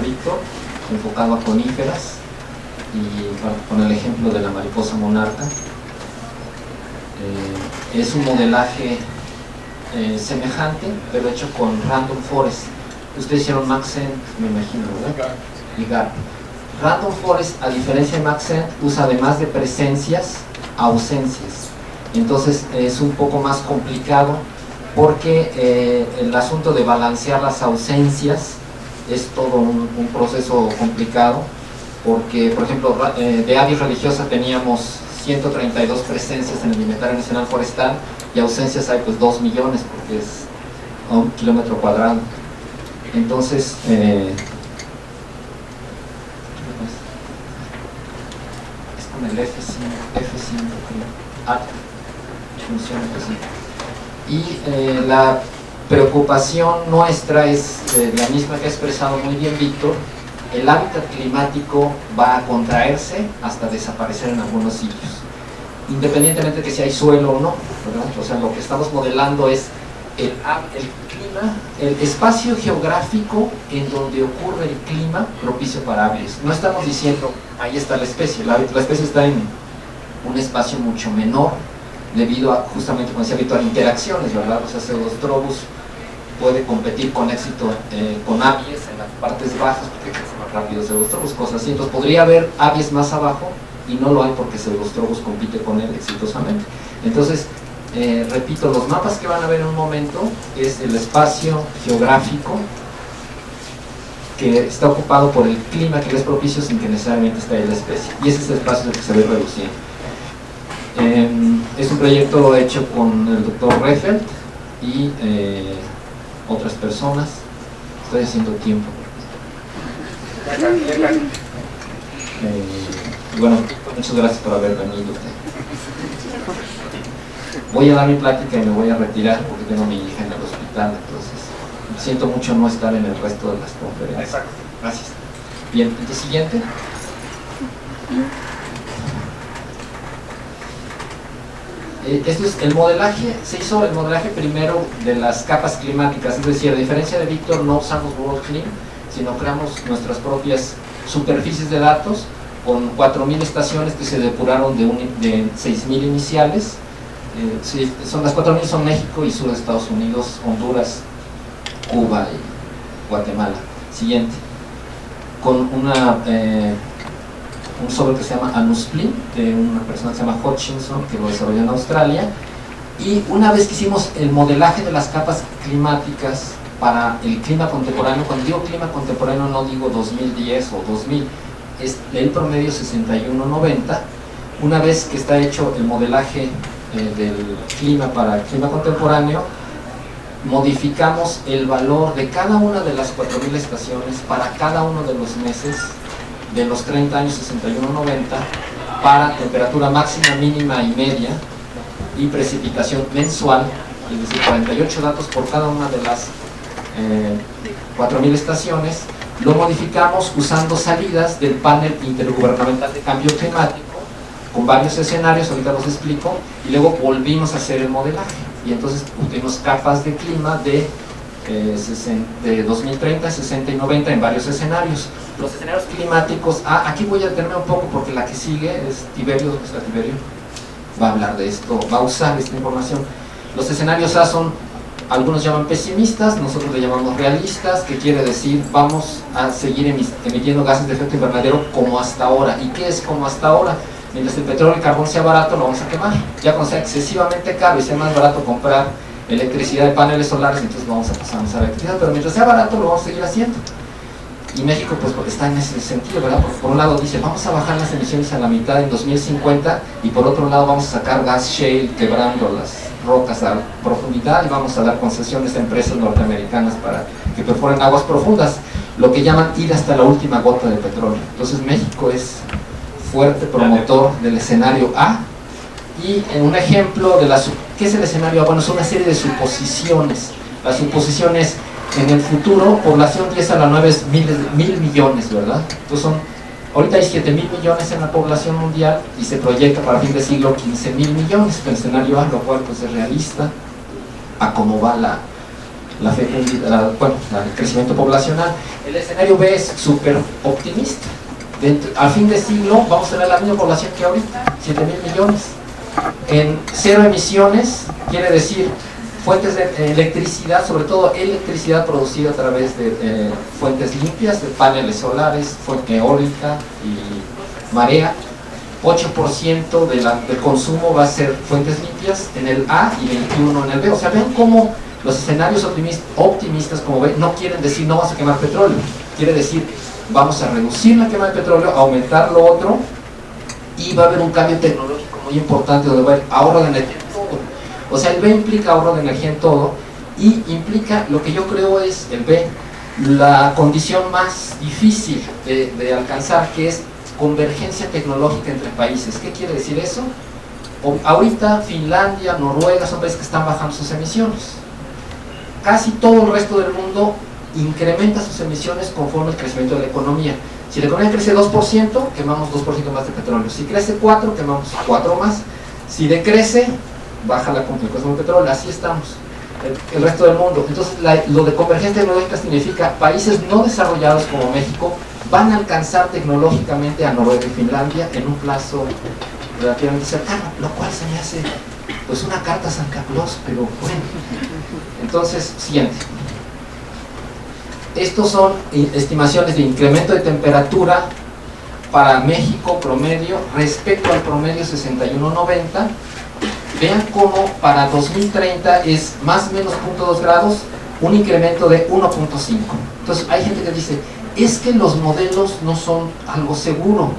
Víctor, enfocado a coníferas, y con el ejemplo de la mariposa monarca. Es un modelaje semejante, pero hecho con Random Forest. Ustedes hicieron Maxent, me imagino, ¿verdad? Y GARP. Random Forest, a diferencia de Maxent, usa además de presencias, ausencias. Entonces es un poco más complicado porque el asunto de balancear las ausencias es todo un proceso complicado, porque por ejemplo de avis religiosa teníamos 132 presencias en el Inventario Nacional Forestal y ausencias hay pues 2 millones porque es a 1 kilómetro cuadrado. Entonces es con el F5 creo. Funciona así. Y la preocupación nuestra es la misma que ha expresado muy bien Víctor. El hábitat climático va a contraerse hasta desaparecer en algunos sitios, independientemente de que si hay suelo o no, ¿verdad? O sea, lo que estamos modelando es el clima, el espacio geográfico en donde ocurre el clima propicio para aves. No estamos diciendo, ahí está la especie está en un espacio mucho menor, debido a, justamente como decía Víctor, a interacciones, ¿verdad? O sea, Pseudostrobus puede competir con éxito con aves en las partes bajas porque crece más rápido Pseudostrobus, cosas así. Entonces podría haber aves más abajo y no lo hay porque Pseudostrobus compite con él exitosamente. Entonces, repito, los mapas que van a ver en un momento es el espacio geográfico que está ocupado por el clima que le es propicio sin que necesariamente esté ahí la especie, y ese es el espacio que se ve reduciendo. Es un proyecto hecho con el doctor Reffeld y otras personas. Estoy haciendo tiempo. Bueno, muchas gracias por haber venido. Voy a dar mi plática y me voy a retirar porque tengo a mi hija en el hospital, entonces siento mucho no estar en el resto de las conferencias. Gracias. Bien, entonces siguiente. Esto es el modelaje. Se hizo el modelaje primero de las capas climáticas, es decir, a diferencia de Víctor, no usamos WorldClim, sino creamos nuestras propias superficies de datos con 4.000 estaciones que se depuraron de 6.000 iniciales. Son las 4.000 son México y sur de Estados Unidos, Honduras, Cuba y Guatemala. Siguiente. Con un software que se llama Anusplim, de una persona que se llama Hutchinson, que lo desarrolló en Australia. Y una vez que hicimos el modelaje de las capas climáticas para el clima contemporáneo, cuando digo clima contemporáneo no digo 2010 o 2000, es el promedio 61-90. Una vez que está hecho el modelaje del clima para el clima contemporáneo, modificamos el valor de cada una de las 4.000 estaciones para cada uno de los meses de los 30 años 61-90 para temperatura máxima, mínima y media y precipitación mensual, es decir, 48 datos por cada una de las 4.000 estaciones. Lo modificamos usando salidas del panel intergubernamental de cambio climático con varios escenarios, ahorita los explico, y luego volvimos a hacer el modelaje y entonces obtuvimos capas de clima de 2030, 60 y 90 en varios escenarios. Los escenarios climáticos, aquí voy a detenerme un poco porque la que sigue es Tiberio. ¿Dónde está Tiberio? Va a hablar de esto, va a usar esta información. Los escenarios A son, algunos llaman pesimistas, nosotros le llamamos realistas, que quiere decir vamos a seguir emitiendo gases de efecto invernadero como hasta ahora. ¿Y qué es como hasta ahora? Mientras el petróleo y el carbón sea barato, lo vamos a quemar. Ya cuando sea excesivamente caro y sea más barato comprar electricidad de paneles solares, entonces vamos a pasar a usar electricidad, pero mientras sea barato lo vamos a seguir haciendo. Y México pues está en ese sentido, ¿verdad? Porque por un lado dice, vamos a bajar las emisiones a la mitad en 2050, y por otro lado vamos a sacar gas shale quebrando las rocas a profundidad, y vamos a dar concesiones a empresas norteamericanas para que perforen aguas profundas, lo que llaman ir hasta la última gota de petróleo. Entonces México es fuerte promotor del escenario A, y en un ejemplo de ¿qué es el escenario A? Bueno, es una serie de suposiciones. La suposición es, en el futuro, población 10 a la 9 es mil millones, ¿verdad? Entonces son Ahorita hay 7.000 millones en la población mundial y se proyecta para fin de siglo 15.000 millones, el escenario A, lo cual pues es realista a cómo va la fecundidad, bueno, el crecimiento poblacional. El escenario B es súper optimista. Al fin de siglo vamos a tener la misma población que ahorita, 7.000 millones. En cero emisiones, quiere decir fuentes de electricidad, sobre todo electricidad producida a través de fuentes limpias, de paneles solares, fuente eólica y marea. 8% del consumo va a ser fuentes limpias en el A y 21% en el B. O sea, ven cómo los escenarios optimistas, como ven, no quieren decir no vas a quemar petróleo. Quiere decir vamos a reducir la quema de petróleo, aumentar lo otro, y va a haber un cambio tecnológico muy importante donde va a haber ahorro de energía en todo. O sea, el B implica ahorro de energía en todo y implica lo que yo creo es el B, la condición más difícil de alcanzar, que es convergencia tecnológica entre países. ¿Qué quiere decir eso? Ahorita Finlandia, Noruega son países que están bajando sus emisiones. Casi todo el resto del mundo incrementa sus emisiones conforme al crecimiento de la economía. Si la economía crece 2%, quemamos 2% más de petróleo. Si crece 4%, quemamos 4% más. Si decrece, baja la concentración de petróleo. Así estamos, el resto del mundo. Entonces, lo de convergencia tecnológica significa países no desarrollados como México van a alcanzar tecnológicamente a Noruega y Finlandia en un plazo relativamente cercano, lo cual se me hace pues una carta a Santa Claus, pero bueno. Entonces, siguiente. Estos son estimaciones de incremento de temperatura para México promedio respecto al promedio 61-90. Vean cómo para 2030 es más o menos 0.2 grados, un incremento de 1.5. Entonces hay gente que dice, es que los modelos no son algo seguro,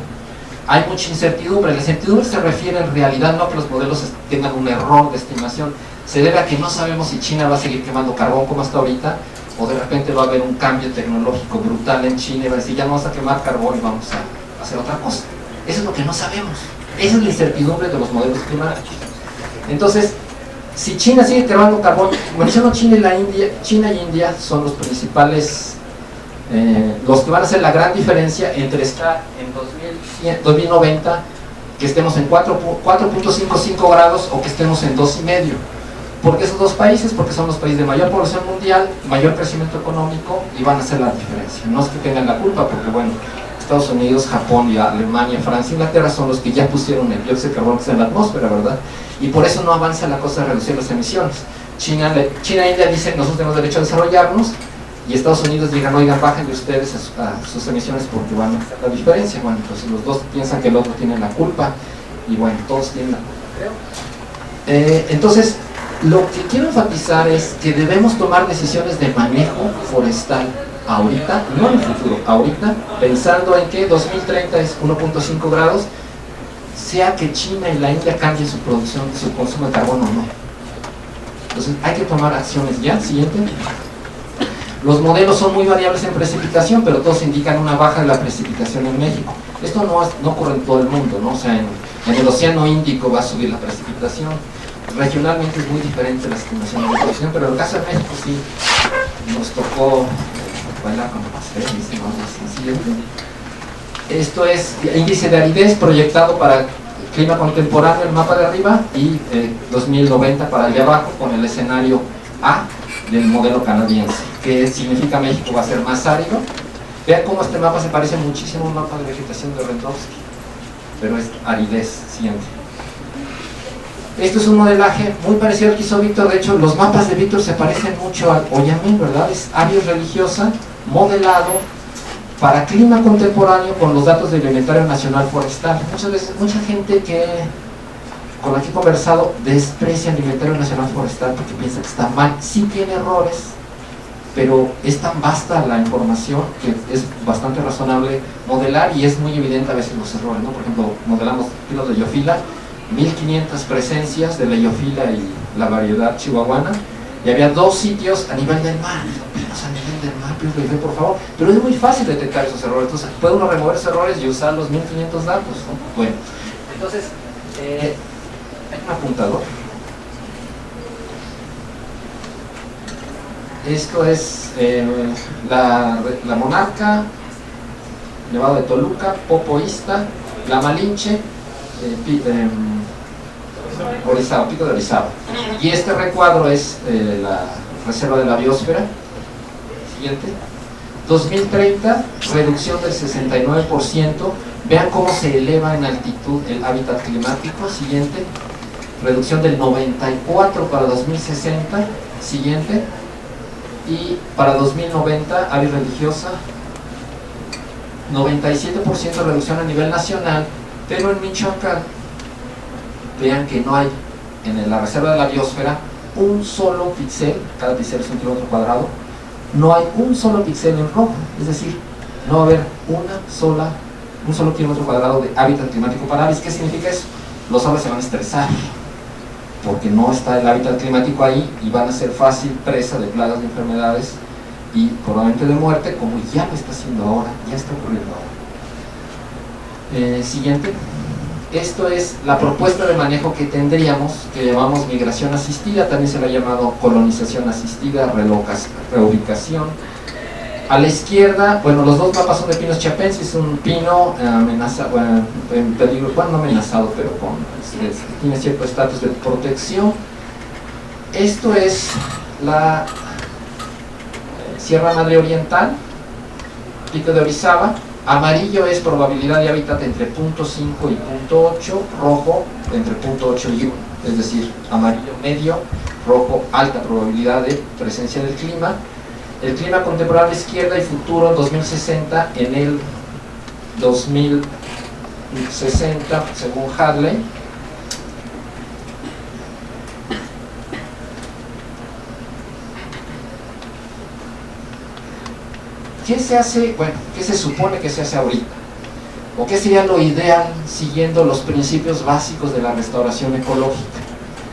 hay mucha incertidumbre. La incertidumbre se refiere en realidad no a que los modelos tengan un error de estimación, se debe a que no sabemos si China va a seguir quemando carbón como hasta ahorita, o de repente va a haber un cambio tecnológico brutal en China y va a decir, ya no vamos a quemar carbón y vamos a hacer otra cosa. Eso es lo que no sabemos, esa es la incertidumbre de los modelos climáticos. Entonces, si China sigue quemando carbón, menciono China y la India, China y India son los principales, los que van a hacer la gran diferencia entre estar en 2090, que estemos en 4.55 grados o que estemos en 2,5. ¿Por qué esos dos países? Porque son los países de mayor población mundial, mayor crecimiento económico y van a hacer la diferencia. No es que tengan la culpa, porque bueno, Estados Unidos, Japón, y Alemania, Francia, Inglaterra son los que ya pusieron el dióxido de carbono que está en la atmósfera, ¿verdad? Y por eso no avanza la cosa de reducir las emisiones. China e India dicen, nosotros tenemos derecho a desarrollarnos, y Estados Unidos digan, oigan, bájenle ustedes a sus emisiones porque van a hacer la diferencia. Bueno, entonces los dos piensan que el otro tiene la culpa, y bueno, todos tienen la culpa, creo. Entonces, lo que quiero enfatizar es que debemos tomar decisiones de manejo forestal ahorita, no en el futuro, ahorita, pensando en que 2030 es 1.5 grados, sea que China y la India cambien su producción, su consumo de carbono o no. Entonces hay que tomar acciones ya. Siguiente. Los modelos son muy variables en precipitación, pero todos indican una baja de la precipitación en México. Esto no ocurre en todo el mundo, ¿no? O sea, en el Océano Índico va a subir la precipitación. Regionalmente es muy diferente la estimación de la precipitación, pero en el caso de México sí nos tocó bailar con pasteles, ¿no? Siguiente. Esto es índice de aridez proyectado para clima contemporáneo, el mapa de arriba, y 2090 para allá abajo, con el escenario A del modelo canadiense, que significa México va a ser más árido. Vean cómo este mapa se parece muchísimo a un mapa de vegetación de Rentowski, pero es aridez. Siguiente. Esto es un modelaje muy parecido al que hizo Víctor. De hecho, los mapas de Víctor se parecen mucho al Oyamel, ¿verdad? Es área religiosa, modelado para clima contemporáneo con los datos del Inventario Nacional Forestal. Muchas veces, mucha gente con la que he conversado desprecia el Inventario Nacional Forestal porque piensa que está mal. Sí tiene errores, pero es tan vasta la información que es bastante razonable modelar, y es muy evidente a veces los errores, ¿no? Por ejemplo, modelamos pinos de Leofila, 1500 presencias de la Leofila y la variedad chihuahuana, y había 2 sitios a nivel del mar. Pinos a nivel del mar, pinos, por favor. Pero es muy fácil detectar esos errores, entonces puede uno remover esos errores y usar los 1500 datos, ¿no? Bueno, entonces hay un apuntador. Esto es la monarca, Nevado de Toluca, Popoísta, La Malinche, Orizaba, Pico de Orizaba. Y este recuadro es la reserva de la biosfera. Siguiente. 2030, reducción del 69%. Vean cómo se eleva en altitud el hábitat climático. Siguiente. Reducción del 94% para 2060. Siguiente. Y para 2090, área religiosa, 97% reducción a nivel nacional, pero en Michoacán, vean que no hay en la reserva de la biosfera un solo píxel, cada píxel es 1 kilómetro cuadrado, no hay un solo píxel en rojo, es decir, no va a haber un solo kilómetro cuadrado de hábitat climático para aves. ¿Qué significa eso? Los aves se van a estresar, porque no está el hábitat climático ahí y van a ser fácil presa de plagas, de enfermedades y probablemente de muerte, como ya lo está haciendo ahora, ya está ocurriendo ahora. Siguiente. Esto es la propuesta de manejo que tendríamos, que llamamos migración asistida, también se le ha llamado colonización asistida, reubicación. A la izquierda, bueno, los dos mapas son de pinos chiapenses, un pino amenazado, en peligro, bueno, no amenazado, pero tiene cierto estatus de protección. Esto es la Sierra Madre Oriental, Pico de Orizaba. Amarillo es probabilidad de hábitat entre 0.5 y 0.8, rojo entre 0.8 y 1, es decir, amarillo medio, rojo alta probabilidad de presencia del clima. El clima contemporáneo, izquierda y futuro 2060 en el 2060 según Hadley. ¿Qué se hace? Bueno, ¿qué se supone que se hace ahorita? ¿O qué sería lo ideal siguiendo los principios básicos de la restauración ecológica?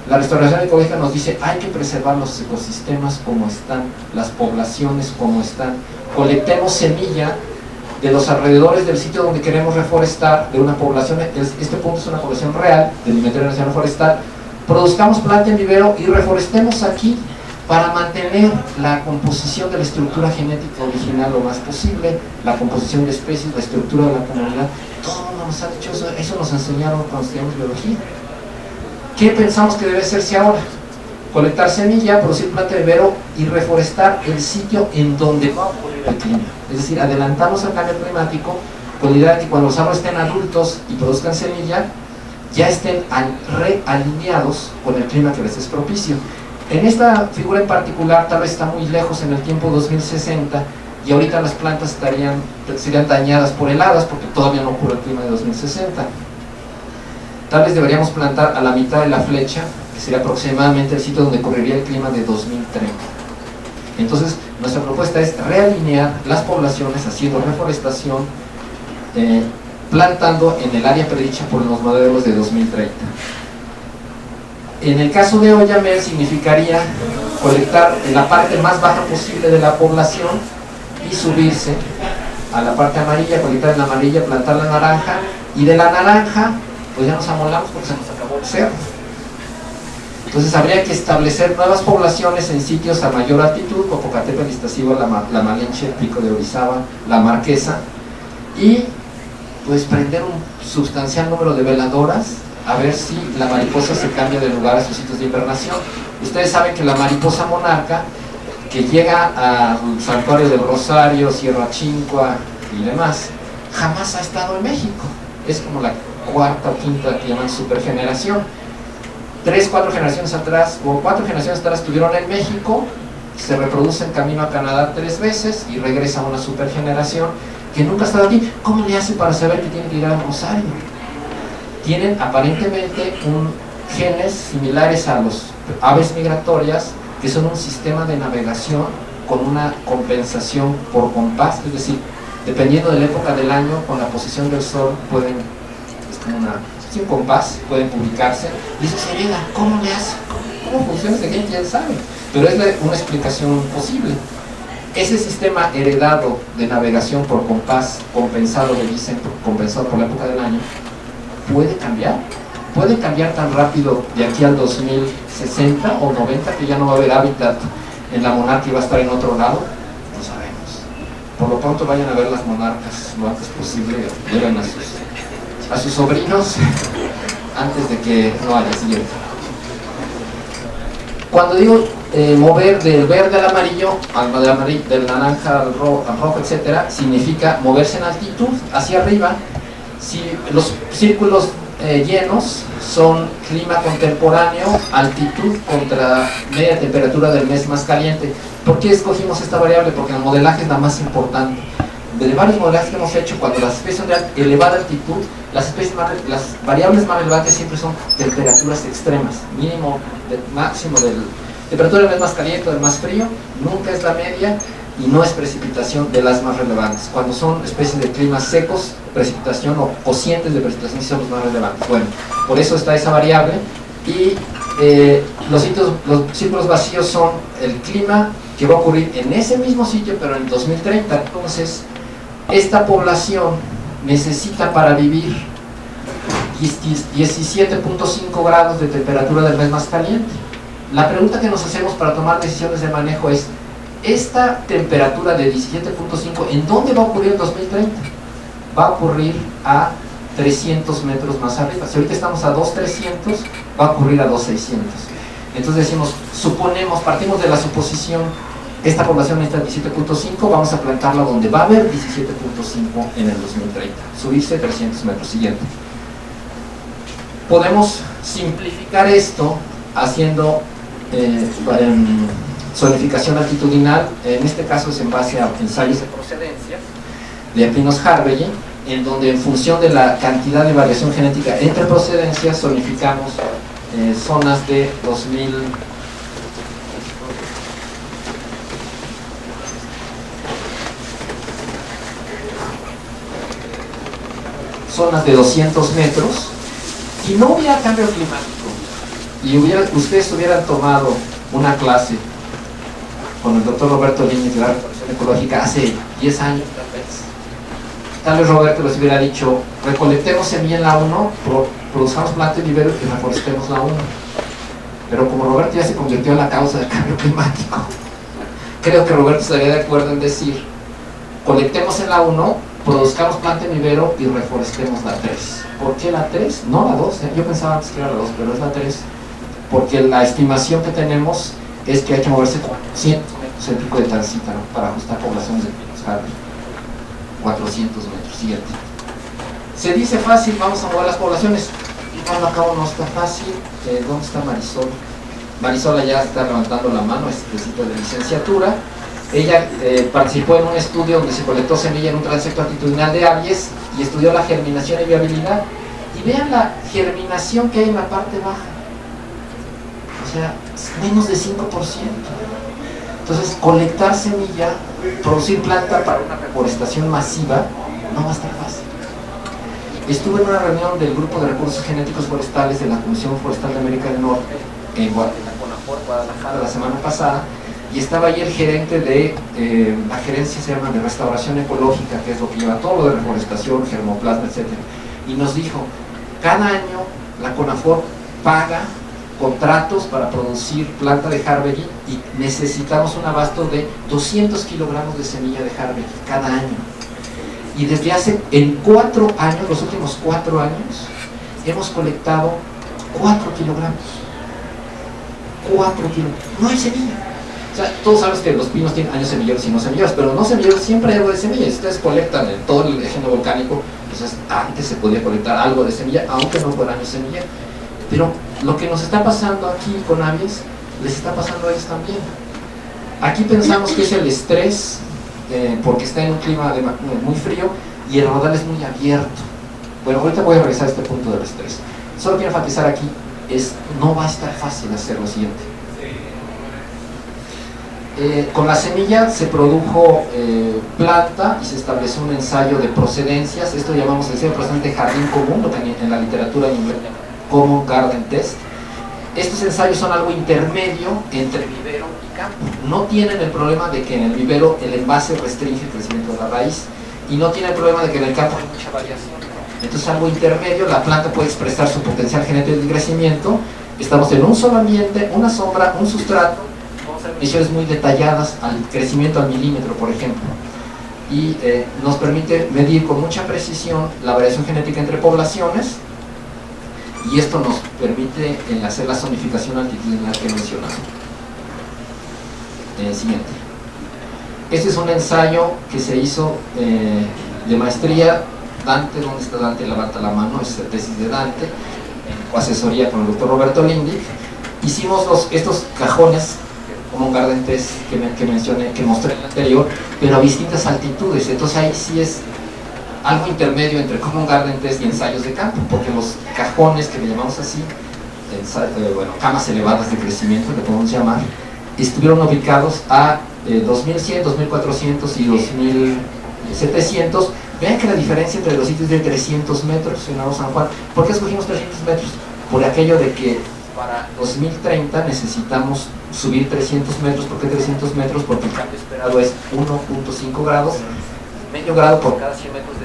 La restauración ecológica nos dice hay que preservar los ecosistemas como están, las poblaciones como están, colectemos semilla de los alrededores del sitio donde queremos reforestar, de una población, este punto es una población real del Inventario Nacional Forestal, produzcamos planta en vivero y reforestemos aquí para mantener la composición de la estructura genética original lo más posible, la composición de especies, la estructura de la comunidad. Todo el mundo nos ha dicho eso, eso nos enseñaron cuando estudiamos biología. ¿Qué pensamos que debe hacerse ahora? Colectar semilla, producir planta de vivero y reforestar el sitio en donde va a ocurrir el clima. Es decir, adelantarnos al cambio climático con la idea de que cuando los árboles estén adultos y produzcan semilla, ya estén realineados con el clima que les es propicio. En esta figura en particular tal vez está muy lejos en el tiempo 2060 y ahorita las plantas serían dañadas por heladas porque todavía no ocurre el clima de 2060. Tal vez deberíamos plantar a la mitad de la flecha, que sería aproximadamente el sitio donde ocurriría el clima de 2030. Entonces, nuestra propuesta es realinear las poblaciones haciendo reforestación, plantando en el área predicha por los modelos de 2030. En el caso de Oyamel significaría colectar en la parte más baja posible de la población y subirse a la parte amarilla, colectar en la amarilla, plantar la naranja, y de la naranja pues ya nos amolamos porque se nos acabó el cerro. Entonces habría que establecer nuevas poblaciones en sitios a mayor altitud, Popocatépetl, Iztaccíhuatl, La Malinche, Pico de Orizaba, La Marquesa, y pues prender un sustancial número de veladoras a ver si la mariposa se cambia de lugar a sus sitios de hibernación. Ustedes saben que la mariposa monarca, que llega al Santuario del Rosario, Sierra Chincua y demás, jamás ha estado en México. Es como la cuarta o quinta que llaman supergeneración. 3, 4 generaciones atrás, o 4 generaciones atrás estuvieron en México, se reproducen camino a Canadá 3 veces y regresa a una supergeneración que nunca ha estado aquí. ¿Cómo le hace para saber que tiene que llegar al Rosario? Tienen aparentemente genes similares a los aves migratorias, que son un sistema de navegación con una compensación por compás, es decir, dependiendo de la época del año, con la posición del sol pueden, es como un compás, pueden publicarse, y eso se hereda. ¿Cómo le hace? ¿Cómo funciona ese gen? ¿Quién sabe? Pero es una explicación posible. Ese sistema heredado de navegación por compás, compensado, le dicen, compensado por la época del año, puede cambiar tan rápido de aquí al 2060 o 90 que ya no va a haber hábitat en la monarca y va a estar en otro lado. No sabemos. Por lo pronto vayan a ver las monarcas lo antes posible, lleven a sus sobrinos antes de que no haya siguiente. Cuando digo mover del verde al amarillo, del naranja al rojo, etc., significa moverse en altitud hacia arriba. Si los círculos llenos son clima contemporáneo, altitud contra media temperatura del mes más caliente. ¿Por qué escogimos esta variable? Porque el modelaje es la más importante. De varios modelajes que hemos hecho, cuando las especies son de elevada altitud, las variables más relevantes siempre son temperaturas extremas, mínimo, máximo del temperatura del mes más caliente o del más frío, nunca es la media, y no es precipitación de las más relevantes. Cuando son especies de climas secos, precipitación o cocientes de precipitación son los más relevantes. Bueno, por eso está esa variable. Y los círculos vacíos son el clima que va a ocurrir en ese mismo sitio, pero en 2030. Entonces, esta población necesita para vivir 17.5 grados de temperatura del mes más caliente. La pregunta que nos hacemos para tomar decisiones de manejo es: esta temperatura de 17.5, ¿en dónde va a ocurrir en 2030? Va a ocurrir a 300 metros más arriba. Si ahorita estamos a 2.300, va a ocurrir a 2.600. Entonces decimos, partimos de la suposición, esta población necesita 17.5, vamos a plantarla donde va a haber 17.5 en el 2030. Subirse 300 metros. Siguiente. Podemos simplificar esto haciendo zonificación altitudinal. En este caso es en base a ensayos de procedencia de Pinos Harvey, en donde en función de la cantidad de variación genética entre procedencias zonificamos zonas de 2000 zonas de 200 metros. Si no hubiera cambio climático y ustedes hubieran tomado una clase con el doctor Roberto Líñez de la Recolección Ecológica hace 10 años, tal vez Roberto les hubiera dicho: recolectemos semilla en la 1, produzcamos planta de vivero y reforestemos la 1. Pero como Roberto ya se convirtió en la causa del cambio climático, creo que Roberto estaría de acuerdo en decir: colectemos en la 1, produzcamos planta de vivero y reforestemos la 3. ¿Por qué la 3? No la 2, yo pensaba antes que era la 2, pero es la 3. Porque la estimación que tenemos es que hay que moverse 400 metros el pico de Tancita, ¿no?, para ajustar poblaciones de Pinos Harvey. 400 metros. Siguiente. Se dice fácil, vamos a mover las poblaciones. Llevarlo a cabo no está fácil. ¿Dónde está Marisol? Marisol ya está levantando la mano, es de licenciatura. Ella participó en un estudio donde se colectó semilla en un transecto altitudinal de aves y estudió la germinación y viabilidad. Y vean la germinación que hay en la parte baja. O sea, menos de 5%. Entonces, colectar semilla, producir planta para una reforestación masiva, no va a estar fácil. Estuve en una reunión del Grupo de Recursos Genéticos Forestales de la Comisión Forestal de América del Norte, en la CONAFOR, Guadalajara, la semana pasada, y estaba ahí el gerente de, la gerencia se llama de restauración ecológica, que es lo que lleva todo lo de reforestación, germoplasma, etc. Y nos dijo: cada año la CONAFOR paga contratos para producir planta de Harvey y necesitamos un abasto de 200 kilogramos de semilla de Harvey cada año. Y desde en 4 años, los últimos 4 años, hemos colectado 4 kilogramos. 4 kilogramos. No hay semilla. O sea, todos sabes que los pinos tienen años semilleros y no semilleros, pero no semilleros, siempre hay algo de semilla. Si ustedes colectan en todo el eje volcánico, entonces antes se podía colectar algo de semilla, aunque no fuera año semilla. Pero lo que nos está pasando aquí con aves, les está pasando a ellos también. Aquí pensamos que es el estrés, porque está en un clima muy frío y el rodal es muy abierto. Bueno, ahorita voy a regresar a este punto del estrés. Solo quiero enfatizar aquí, no va a estar fácil hacer lo siguiente. Con la semilla se produjo planta y se estableció un ensayo de procedencias. Esto llamamos el ensayo de procedencia de jardín común, lo que en la literatura en inglés Common Garden Test. Estos ensayos son algo intermedio entre vivero y campo. No tienen el problema de que en el vivero el envase restringe el crecimiento de la raíz y no tienen el problema de que en el campo hay mucha variación. Entonces, algo intermedio, la planta puede expresar su potencial genético de crecimiento. Estamos en un solo ambiente, una sombra, un sustrato, vamos a hacer mediciones muy detalladas al crecimiento al milímetro, por ejemplo. y nos permite medir con mucha precisión la variación genética entre poblaciones, y esto nos permite hacer la zonificación altitudinal que he mencionado. Siguiente. Este es un ensayo que se hizo de maestría. Dante, ¿dónde está Dante? Levanta la mano, es la tesis de Dante, o asesoría con el doctor Roberto Lindig. Hicimos estos cajones como un garden test que mencioné, que mostré en el anterior, pero a distintas altitudes. Entonces ahí sí es algo intermedio entre Common Garden Test y ensayos de campo, porque los cajones, que le llamamos así, camas elevadas de crecimiento, le podemos llamar, estuvieron ubicados a 2100, 2400 y 2700. Vean que la diferencia entre los sitios es de 300 metros en Nuevo San Juan. ¿Por qué escogimos 300 metros? Por aquello de que para 2030 necesitamos subir 300 metros. ¿Por qué 300 metros? Porque el cambio esperado es 1.5 grados, medio grado por cada 100 metros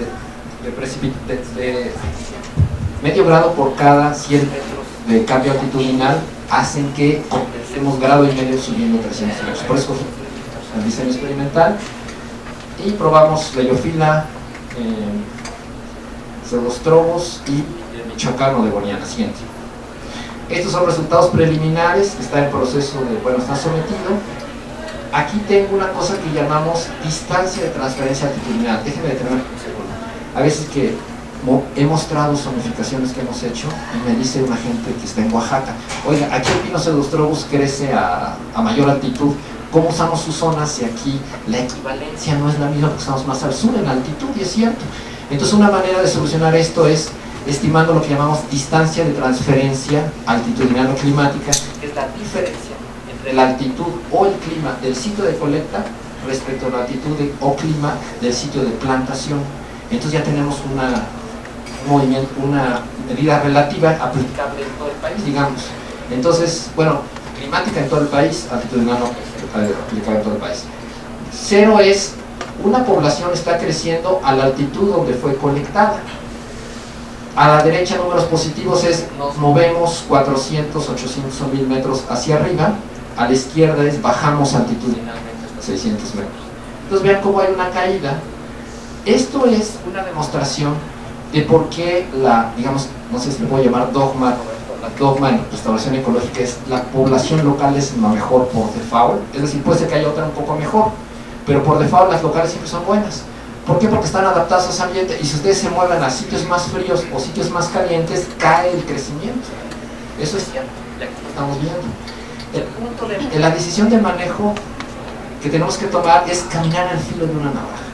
medio grado por cada 100 metros de cambio altitudinal hacen que compensemos grado y medio subiendo 300 metros. Por eso el diseño experimental, y probamos Leiofila, Pseudostrobos y el michoacano de Boniana. Siguiente. Estos son resultados preliminares, está en proceso de, está sometido. Aquí tengo una cosa que llamamos distancia de transferencia altitudinal. Déjenme detenerme un segundo. A veces que he mostrado zonificaciones que hemos hecho y me dice una gente que está en Oaxaca: oiga, aquí el pino Pseudostrobus crece a mayor altitud, ¿cómo usamos sus zonas si aquí la equivalencia no es la misma porque estamos más al sur en altitud? Y es cierto. Entonces una manera de solucionar esto es estimando lo que llamamos distancia de transferencia altitudinal o climática, que es la diferencia entre la altitud o el clima del sitio de colecta respecto a la altitud o clima del sitio de plantación. Entonces ya tenemos una medida relativa aplicable en todo el país, digamos. Entonces, climática en todo el país, altitudinal no aplicable en todo el país. Cero es una población está creciendo a la altitud donde fue colectada. A la derecha, números positivos es nos movemos 400, 800 o 1000 metros hacia arriba. A la izquierda es bajamos altitudinalmente hasta 600 metros. Entonces vean cómo hay una caída. Esto es una demostración de por qué digamos, no sé si le puedo llamar dogma, la dogma en restauración ecológica es la población local es la mejor por default. Es decir, puede ser que haya otra un poco mejor, pero por default las locales siempre son buenas. ¿Por qué? Porque están adaptadas a ese ambiente, y si ustedes se mueven a sitios más fríos o sitios más calientes, cae el crecimiento. Eso es cierto, ya que lo estamos viendo. El punto de la decisión de manejo que tenemos que tomar es caminar al filo de una navaja.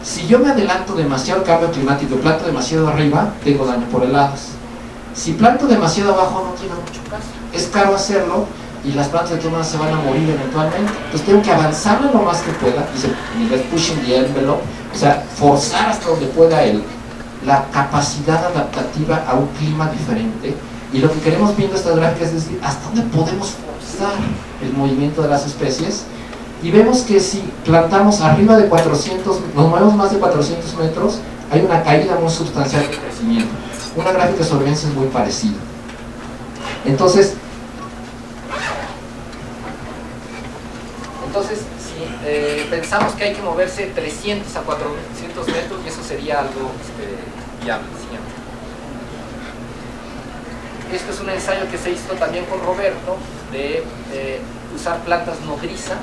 Si yo me adelanto demasiado al cambio climático y planto demasiado arriba, tengo daño por heladas. Si planto demasiado abajo, no tiene mucho caso. Es caro hacerlo y las plantas de todas maneras se van a morir eventualmente. Entonces tengo que avanzarlo lo más que pueda, y en inglés pushing the envelope, o sea, forzar hasta donde pueda la capacidad adaptativa a un clima diferente. Y lo que queremos viendo estas gráficas es decir, hasta dónde podemos forzar el movimiento de las especies. Y vemos que si plantamos arriba de 400, nos movemos más de 400 metros, hay una caída muy sustancial de crecimiento. Una gráfica sorbense es muy parecida. Entonces si pensamos que hay que moverse 300 a 400 metros, y eso sería algo viable. Esto es un ensayo que se hizo también con Roberto de usar plantas nodriza,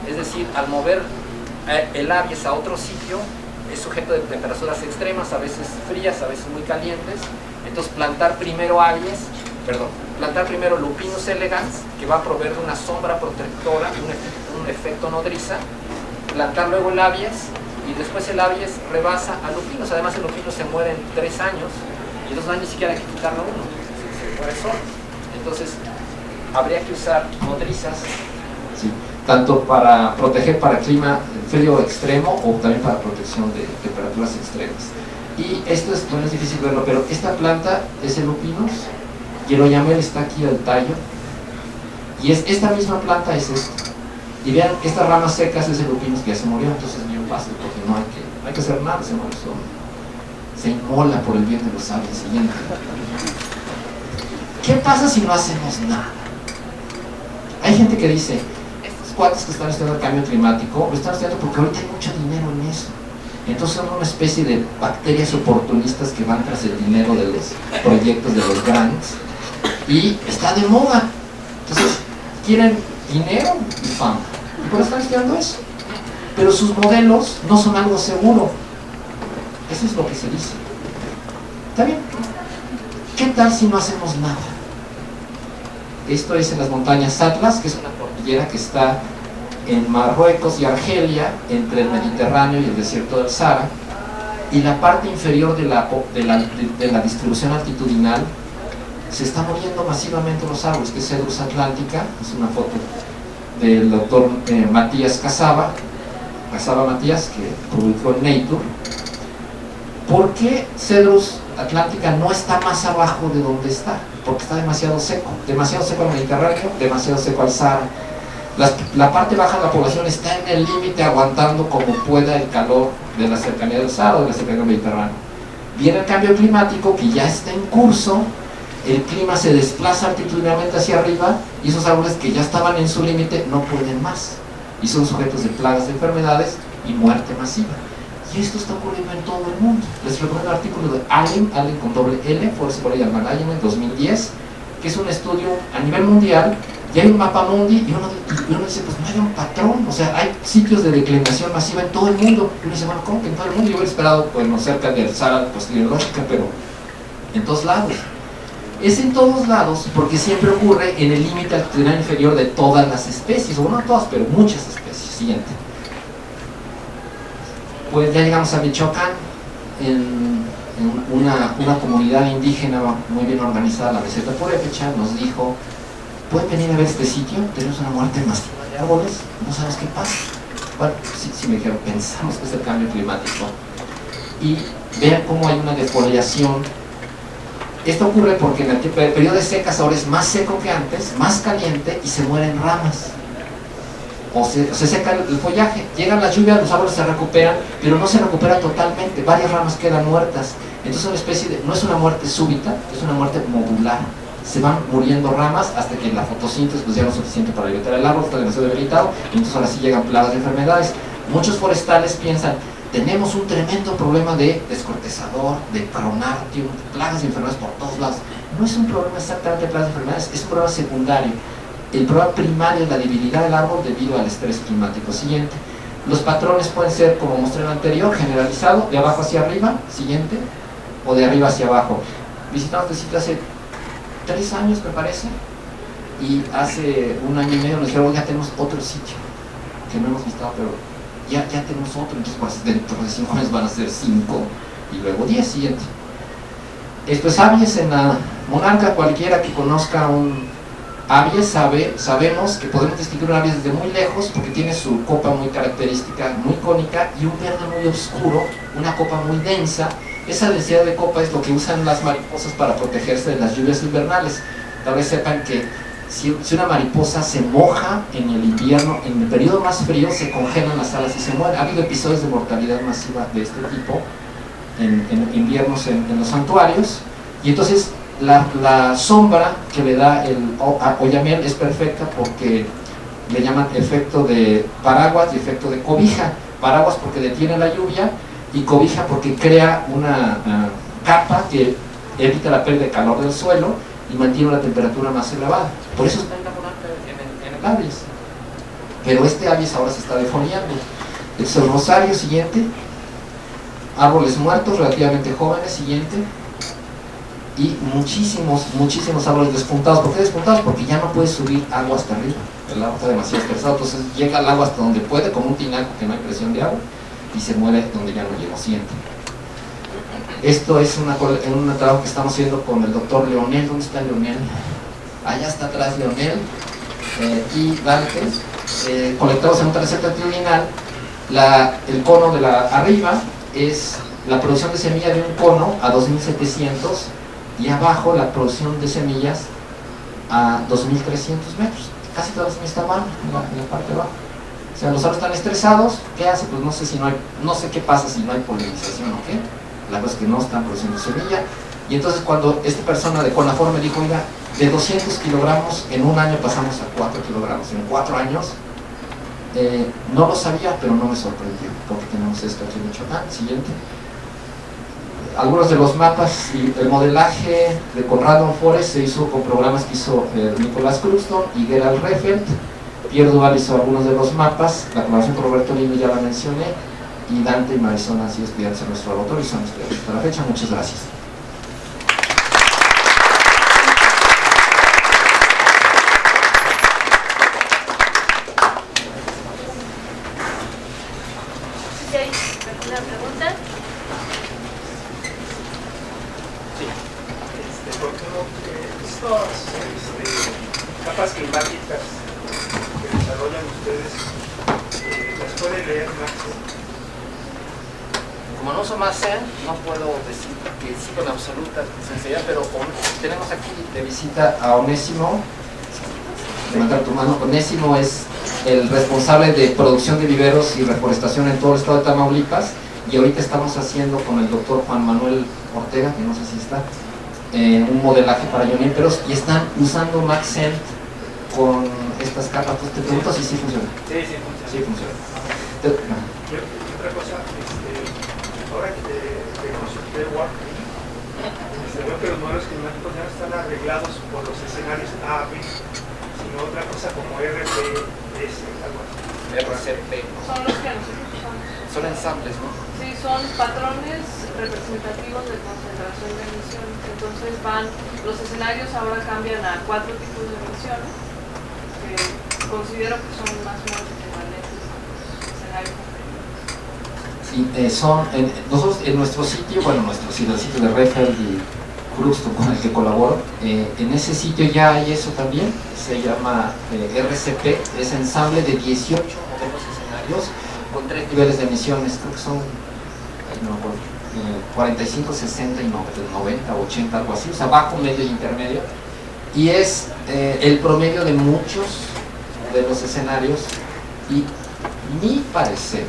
es decir, al mover el Abies a otro sitio, es sujeto de temperaturas extremas, a veces frías, a veces muy calientes. Entonces plantar primero Lupinus elegans, que va a proveer de una sombra protectora, un efecto nodriza, plantar luego el Abies, y después el Abies rebasa a Lupinus. Además el Lupinus se muere en 3 años, y 2 años ni siquiera hay que quitarlo uno, se muere solo. Entonces habría que usar nodrizas, ¿sí?, tanto para proteger para clima frío extremo o también para protección de temperaturas extremas. Y esto es difícil verlo, pero esta planta es el Lupinus, y el oyamel está aquí al tallo, y esta misma planta es esta. Y vean, estas ramas secas es el Lupinus que ya se murió, entonces es bien fácil, porque no hay que hacer nada, se muere solo. Se inmola por el bien de los árboles. Siguiente. ¿Qué pasa si no hacemos nada? Hay gente que dice, estos cuates que están estudiando el cambio climático lo están estudiando porque ahorita hay mucho dinero en eso. Entonces son una especie de bacterias oportunistas que van tras el dinero de los proyectos, de los grants, y está de moda. Entonces quieren dinero y fama, y por eso están estudiando eso. Pero sus modelos no son algo seguro. Eso es lo que se dice. ¿Está bien? ¿Qué tal si no hacemos nada? Esto es en las montañas Atlas, que es una cordillera que está en Marruecos y Argelia, entre el Mediterráneo y el desierto del Sahara, y la parte inferior de la distribución altitudinal se está muriendo masivamente los árboles, que es Cedrus atlántica. Es una foto del doctor Matías Casaba Matías, que publicó en Nature. ¿Por qué Cedrus atlántica no está más abajo de donde está? Porque está demasiado seco al Mediterráneo, demasiado seco al Sahara. La parte baja de la población está en el límite, aguantando como pueda el calor de la cercanía del Sahara o de la cercanía del Mediterráneo. Viene el cambio climático que ya está en curso, el clima se desplaza altitudinalmente hacia arriba y esos árboles que ya estaban en su límite no pueden más y son sujetos de plagas, de enfermedades y muerte masiva. Y esto está ocurriendo en todo el mundo. Les recomiendo el artículo de Allen con doble L, Forest Ecological Management 2010, que es un estudio a nivel mundial. Y hay un mapa mundi y uno dice, pues no hay un patrón, o sea, hay sitios de declinación masiva en todo el mundo. Y uno dice, bueno, ¿cómo que en todo el mundo? Yo hubiera esperado, bueno, cerca del Sahara, pues geológica, pero en todos lados. Es en todos lados porque siempre ocurre en el límite altitudinal inferior de todas las especies, o no todas, pero muchas especies. Siguiente. Pues ya llegamos a Michoacán, en una comunidad indígena muy bien organizada, la Meseta Purépecha, nos dijo, pueden venir a ver este sitio, tenemos una muerte masiva de árboles, no sabes qué pasa. Bueno, sí me dijeron, pensamos que es el cambio climático. Y vean cómo hay una defoliación. Esto ocurre porque en el periodo de secas ahora es más seco que antes, más caliente y se mueren ramas. O se seca el follaje, llegan las lluvias, los árboles se recuperan, pero no se recupera totalmente, varias ramas quedan muertas. Entonces es una especie de, no es una muerte súbita, es una muerte modular. Se van muriendo ramas hasta que la fotosíntesis pues ya no es suficiente para alimentar el árbol, está demasiado debilitado, y entonces ahora sí llegan plagas de enfermedades. Muchos forestales piensan, tenemos un tremendo problema de descortezador, de Cronartium, plagas de enfermedades por todos lados. No es un problema exactamente de plagas de enfermedades, es un problema secundario. El problema primario es la debilidad del árbol debido al estrés climático. Siguiente. Los patrones pueden ser, como mostré en el anterior, generalizado, de abajo hacia arriba, siguiente, o de arriba hacia abajo. Visitamos este sitio hace 3 años, me parece, y hace 1 año y medio nos dijeron, ya tenemos otro sitio que no hemos visitado, pero ya tenemos otro, entonces pues, dentro de 5 años van a ser 5 y luego 10. Siguiente. Esto es abies en la monarca. Cualquiera que conozca un abies sabemos que podemos distinguir un abies desde muy lejos porque tiene su copa muy característica, muy cónica, y un verde muy oscuro, una copa muy densa. Esa densidad de copa es lo que usan las mariposas para protegerse de las lluvias invernales. Tal vez sepan que si una mariposa se moja en el invierno, en el periodo más frío, se congelan las alas y se muere. Ha habido episodios de mortalidad masiva de este tipo en inviernos en los santuarios, y entonces la sombra que le da el oyamel es perfecta porque le llaman efecto de paraguas y efecto de cobija. Paraguas porque detiene la lluvia, y cobija porque crea una capa que evita la pérdida de calor del suelo y mantiene una temperatura más elevada. Por eso está en el abies. Pero este abies ahora se está defoliando. El rosario, siguiente. Árboles muertos, relativamente jóvenes, siguiente. Y muchísimos árboles despuntados. ¿Por qué despuntados? Porque ya no puede subir agua hasta arriba. El agua está demasiado estresado, entonces llega el agua hasta donde puede, como un tinaco que no hay presión de agua, y se muere donde ya no llegó. Siguiente. Esto es un trabajo que estamos haciendo con el doctor Leonel. ¿Dónde está Leonel? Allá está atrás Leonel y Dante, conectados en una receta altitudinal. El cono de arriba es la producción de semilla de un cono a 2700, y abajo la producción de semillas a 2300 metros. Casi toda la semilla está mal en la parte de abajo. O sea, los árboles están estresados. ¿Qué hace? Pues no sé qué pasa si no hay polinización o qué. La cosa es que no están produciendo semilla. Y entonces cuando esta persona de Conafor me dijo, oiga, de 200 kilogramos en un año pasamos a 4 kilogramos, en 4 años, No lo sabía, pero no me sorprendió, porque tenemos esto aquí en Michoacán. Siguiente. Algunos de los mapas y el modelaje de con Random Forest se hizo con programas que hizo Nicolás Cruxton y Gerald Rehfeldt. Pierre Duval hizo algunos de los mapas, la colaboración con Roberto Lino ya la mencioné, y Dante y Marisol han sido estudiantes de nuestro laboratorio y son estudiantes hasta la fecha. Muchas gracias. ¿Alguna pregunta? ¿Por qué no estas capas climáticas que desarrollan ustedes las puede leer Maxent? Como no uso Maxent, no puedo decir que sí con absoluta sinceridad, pero tenemos aquí de visita a Onésimo. Levantar tu mano. Onésimo es el responsable de producción de viveros y reforestación en todo el estado de Tamaulipas, y ahorita estamos haciendo con el doctor Juan Manuel Ortega, que no sé si está, un modelaje para ioníferos, y están usando Maxent con estas capas. Pues te pregunto si sí funciona. Sí, sí funciona. Sí funciona. Y otra cosa, ahora que consulté Warcraft, veo que los modelos climáticos ya no están arreglados por los escenarios A, B, sino otra cosa como RPS, algo así. RCP. Son los que nosotros usamos. Son ensambles, ¿no? Sí, son patrones representativos de concentración de emisiones. Entonces los escenarios ahora cambian a 4 tipos de emisiones que considero que son más o menos equivalentes a los escenarios anteriores. Sí, nosotros en nuestro sitio, bueno, el sitio de Rehfeldt y Cruxton con el que colaboro, en ese sitio ya hay eso también, se llama RCP, es ensamble de 18 modelos escenarios con 3 niveles de emisiones, creo que son, no me acuerdo, 45, 60 y 90, 80, algo así, o sea, bajo, medio y intermedio, y es el promedio de muchos de los escenarios, y mi parecer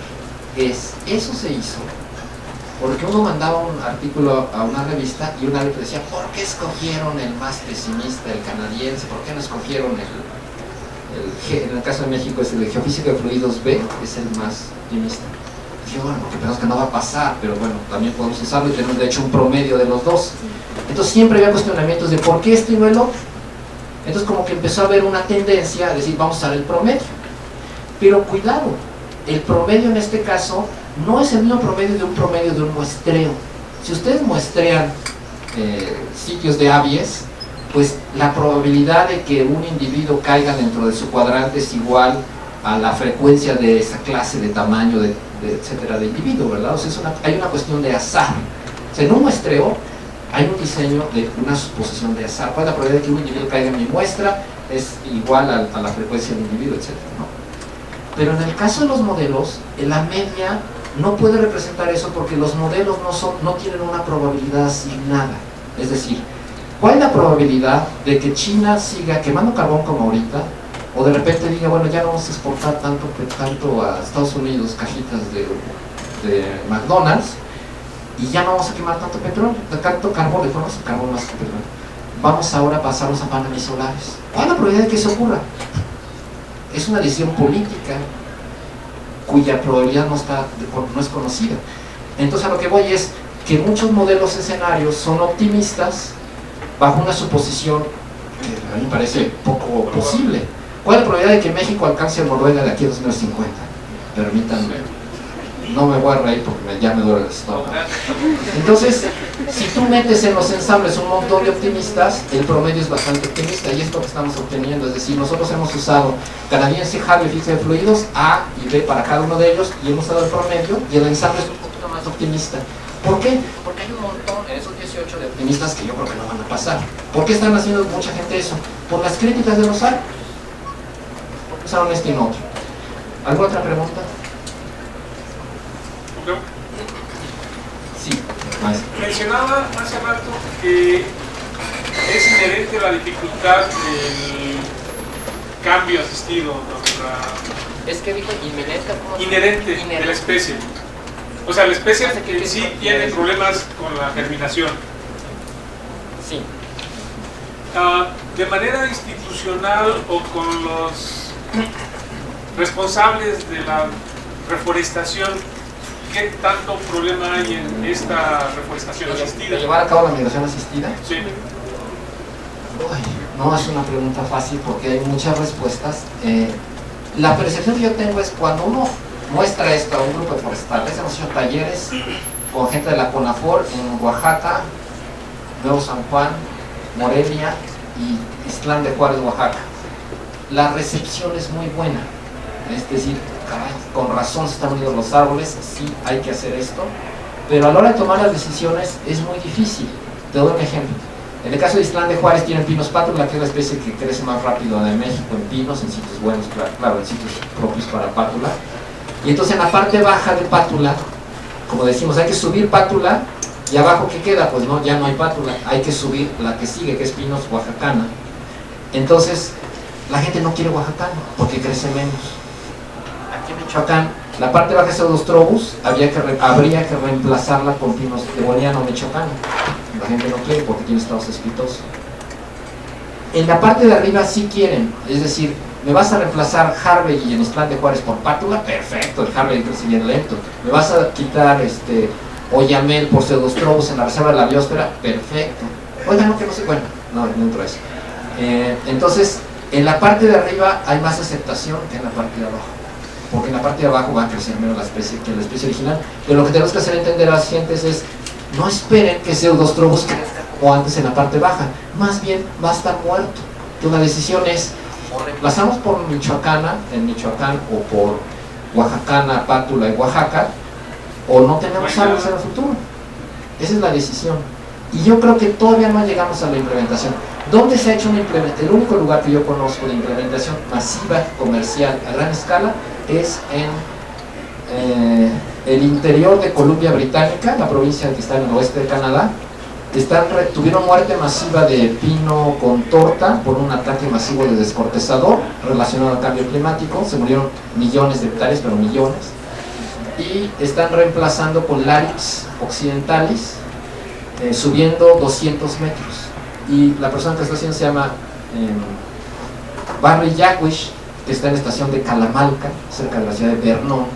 es, eso se hizo porque uno mandaba un artículo a una revista y una revista decía, ¿por qué escogieron el más pesimista, el canadiense? ¿Por qué no escogieron en el caso de México es el Geofísica de Fluidos B, es el más optimista? Dije, bueno, porque pensamos que no va a pasar, pero bueno, también podemos usarlo y tenemos de hecho un promedio de los dos. Entonces siempre había cuestionamientos de por qué esto y no el otro. Entonces como que empezó a haber una tendencia a decir, vamos a usar el promedio. Pero cuidado, el promedio en este caso no es el mismo promedio de un muestreo. Si ustedes muestrean sitios de Abies, pues la probabilidad de que un individuo caiga dentro de su cuadrante es igual a la frecuencia de esa clase de tamaño, etcétera, de individuo, ¿verdad? O sea, hay una cuestión de azar. O sea, en un muestreo hay un diseño de una suposición de azar. ¿Cuál es la probabilidad de que un individuo caiga en mi muestra? Es igual a la frecuencia del individuo, etcétera, ¿no? Pero en el caso de los modelos, la media no puede representar eso porque los modelos no tienen una probabilidad asignada. Es decir, ¿cuál es la probabilidad de que China siga quemando carbón como ahorita? O de repente diga, bueno, ya no vamos a exportar tanto a Estados Unidos cajitas de McDonald's y ya no vamos a quemar tanto petróleo, tanto carbón, de forma carbón más que petróleo. Vamos ahora a pasarnos a paneles solares. ¿Cuál es la probabilidad de que eso ocurra? Es una decisión política cuya probabilidad no es conocida. Entonces a lo que voy es que muchos modelos escenarios son optimistas bajo una suposición que a mí me parece poco posible. ¿Cuál es la probabilidad de que México alcance a Noruega de aquí a 2050? Permítanme, no me voy a reír porque ya me duele el estómago. Entonces, si tú metes en los ensambles un montón de optimistas, el promedio es bastante optimista y es lo que estamos obteniendo. Es decir, nosotros hemos usado canadiense, Harvey, física de fluidos, A y B para cada uno de ellos y hemos dado el promedio y el ensamble es un poquito más optimista. ¿Por qué? Porque hay un montón en esos 18 de optimistas que yo creo que no van a pasar. ¿Por qué están haciendo mucha gente eso? Por las críticas de los árboles. Porque usaron este y no otro. ¿Alguna otra pregunta? Sí, maestro. Mencionaba hace rato que es inherente la dificultad del cambio asistido, Es que dijo inherente de la especie. O sea, la especie en sí tiene problemas con la germinación. Sí. De manera institucional o con los responsables de la reforestación, ¿qué tanto problema hay en esta reforestación asistida? ¿De llevar a cabo la migración asistida? Sí. Uy, no es una pregunta fácil porque hay muchas respuestas. La percepción que yo tengo es cuando uno muestra esto a un grupo de forestales, hemos hecho talleres con gente de la CONAFOR en Oaxaca, Nuevo San Juan, Morelia y Ixtlán de Juárez, Oaxaca. La recepción es muy buena, es decir, caray, con razón se están uniendo los árboles, sí hay que hacer esto, pero a la hora de tomar las decisiones es muy difícil. Te doy un ejemplo. En el caso de Ixtlán de Juárez tienen pinos pátula, que es la especie que crece más rápido de México en pinos, en sitios buenos, claro, en sitios propios para pátula. Y entonces en la parte baja de pátula, como decimos, hay que subir pátula, y abajo ¿qué queda? Pues no, ya no hay pátula, hay que subir la que sigue, que es pinos oaxacana. Entonces, la gente no quiere oaxacana, porque crece menos. Aquí en Michoacán, la parte baja de Pseudostrobus, habría que reemplazarla con pinos de boliano michoacano. La gente no quiere porque tiene estado cespitoso. En la parte de arriba sí quieren, es decir, me vas a reemplazar Harvey y en Ixtlán de Juárez por pátula, perfecto, el Harvey crece bien lento. Me vas a quitar Oyamel por Pseudostrobus en la reserva de la biosfera, perfecto. Oiga, no, que no sé, bueno, no entro a eso. Entonces, en la parte de arriba hay más aceptación que en la parte de abajo, porque en la parte de abajo va a crecer menos la especie que la especie original. Pero lo que tenemos que hacer entender a las gentes es, no esperen que Pseudostrobus crezca como antes en la parte baja, más bien va a estar muerto. Entonces la decisión es, o reemplazamos por michoacana en Michoacán o por oaxacana, pátula en Oaxaca, o no tenemos árboles en el futuro. Esa es la decisión. Y yo creo que todavía no llegamos a la implementación. ¿Dónde se ha hecho una implementación? El único lugar que yo conozco de implementación masiva, comercial, a gran escala, es en el interior de Columbia Británica, la provincia que está en el oeste de Canadá. Tuvieron muerte masiva de pino con torta por un ataque masivo de descortezador relacionado al cambio climático. Se murieron millones de hectáreas, pero millones. Y están reemplazando con Larix occidentalis, subiendo 200 metros. Y la persona que está haciendo se llama Barry Jagwish, que está en la estación de Calamalca, cerca de la ciudad de Vernon.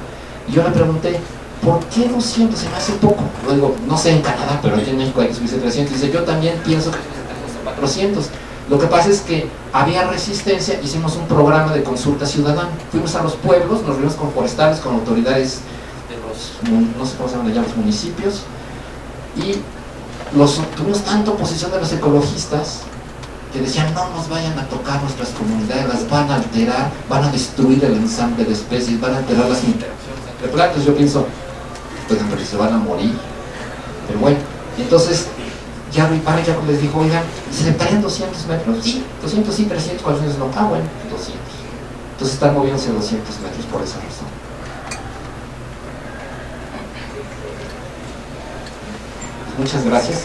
Y yo le pregunté, ¿por qué 200? Se me hace poco. Lo digo, no sé en Canadá, pero aquí en México hay que subirse 300. Dice, yo también pienso que subirse 400. Lo que pasa es que había resistencia, hicimos un programa de consulta ciudadana. Fuimos a los pueblos, nos reunimos con forestales, con autoridades de los, no sé cómo se llaman allá, los municipios, y tuvimos tanta oposición de los ecologistas que decían, no nos vayan a tocar nuestras comunidades, las van a alterar, van a destruir el ensamble de especies, van a alterar las interacciones entre plantas. Yo pienso, pues se van a morir. Pero bueno, entonces ya les dijo, oigan, ¿se aceptarían 200 metros? Sí, 200 sí, 300, 400 no. Ah, bueno, 200. Entonces están moviéndose 200 metros por esa razón. Muchas gracias.